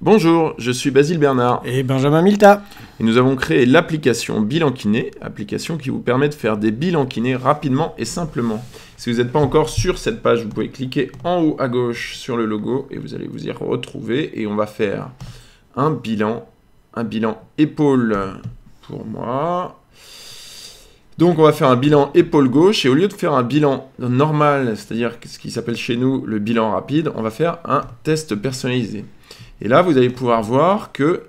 Bonjour, je suis Basile Bernard et Benjamin Milta. Et nous avons créé l'application Bilan Kiné, application qui vous permet de faire des bilans kinés rapidement et simplement. Si vous n'êtes pas encore sur cette page, vous pouvez cliquer en haut à gauche sur le logo et vous allez vous y retrouver. Et on va faire un bilan épaule pour moi. Donc on va faire un bilan épaule gauche et au lieu de faire un bilan normal, c'est-à-dire ce qui s'appelle chez nous le bilan rapide, on va faire un test personnalisé. Et là, vous allez pouvoir voir que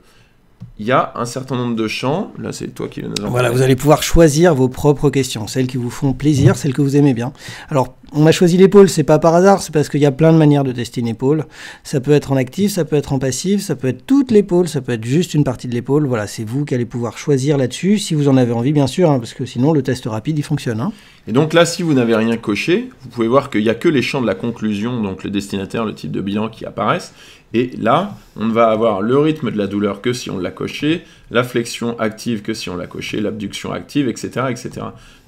il y a un certain nombre de champs. Là, c'est toi qui nous en parles. Voilà, vous allez pouvoir choisir vos propres questions, celles qui vous font plaisir, celles que vous aimez bien. Alors, on a choisi l'épaule, c'est pas par hasard, c'est parce qu'il y a plein de manières de tester une épaule. Ça peut être en actif, ça peut être en passif, ça peut être toute l'épaule, ça peut être juste une partie de l'épaule. Voilà, c'est vous qui allez pouvoir choisir là-dessus, si vous en avez envie, bien sûr, parce que sinon, le test rapide, il fonctionne. Et donc là, si vous n'avez rien coché, vous pouvez voir qu'il n'y a que les champs de la conclusion, donc le destinataire, le type de bilan qui apparaissent. Et là, on ne va avoir le rythme de la douleur que si on l'a coché, la flexion active que si on l'a coché, l'abduction active, etc., etc.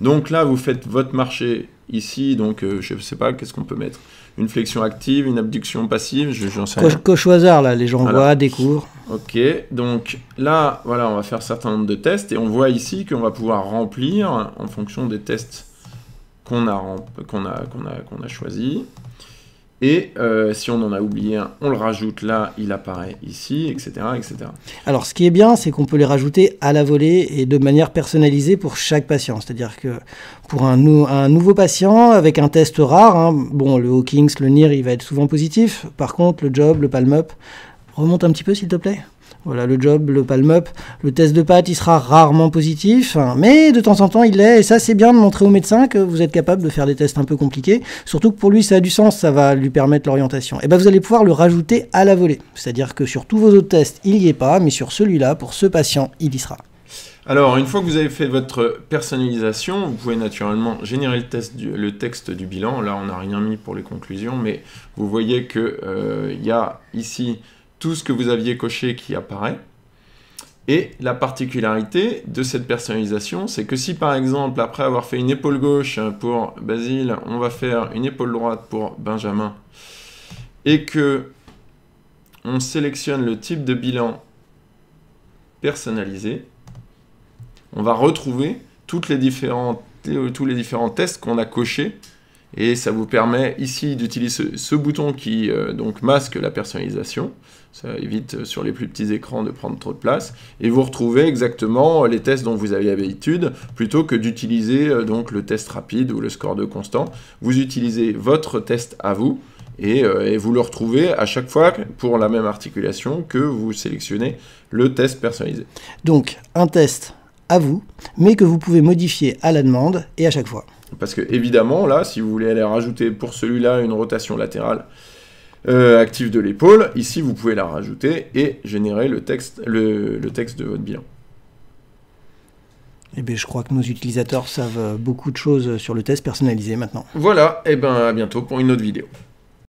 Donc là, vous faites votre marché ici, donc je ne sais pas, qu'est-ce qu'on peut mettre? Une flexion active, une abduction passive, j'en sais rien. Coche au hasard, là, les gens voient, découvrent. Ok, donc là, voilà, on va faire un certain nombre de tests, et on voit ici qu'on va pouvoir remplir en fonction des tests qu'on a choisis. Et si on en a oublié un, on le rajoute là, il apparaît ici, etc., etc. Alors, ce qui est bien, c'est qu'on peut les rajouter à la volée et de manière personnalisée pour chaque patient. C'est-à-dire que pour un nouveau patient, avec un test rare, bon, le Hawkins, le NIR, il va être souvent positif. Par contre, le job, le palm-up, remonte un petit peu, s'il te plaît. Voilà, le job, le palm-up, le test de patte, il sera rarement positif, mais de temps en temps, il l'est. Et ça, c'est bien de montrer au médecin que vous êtes capable de faire des tests un peu compliqués. Surtout que pour lui, ça a du sens, ça va lui permettre l'orientation. Et bien, vous allez pouvoir le rajouter à la volée. C'est-à-dire que sur tous vos autres tests, il n'y est pas, mais sur celui-là, pour ce patient, il y sera. Alors, une fois que vous avez fait votre personnalisation, vous pouvez naturellement générer le texte du bilan. Là, on n'a rien mis pour les conclusions, mais vous voyez qu'il y a ici tout ce que vous aviez coché qui apparaît. Et la particularité de cette personnalisation, c'est que si par exemple, après avoir fait une épaule gauche pour Basile, on va faire une épaule droite pour Benjamin, et que on sélectionne le type de bilan personnalisé, on va retrouver tous les différents tests qu'on a cochés. Et ça vous permet ici d'utiliser ce bouton qui donc masque la personnalisation. Ça évite sur les plus petits écrans de prendre trop de place. Et vous retrouvez exactement les tests dont vous avez l'habitude, plutôt que d'utiliser donc le test rapide ou le score de constant. Vous utilisez votre test à vous et vous le retrouvez à chaque fois pour la même articulation que vous sélectionnez le test personnalisé. Donc un test à vous, mais que vous pouvez modifier à la demande et à chaque fois. Parce que évidemment, là, si vous voulez aller rajouter pour celui-là une rotation latérale active de l'épaule, ici vous pouvez la rajouter et générer le texte de votre bilan. Eh bien, je crois que nos utilisateurs savent beaucoup de choses sur le test personnalisé maintenant. Voilà, et bien à bientôt pour une autre vidéo.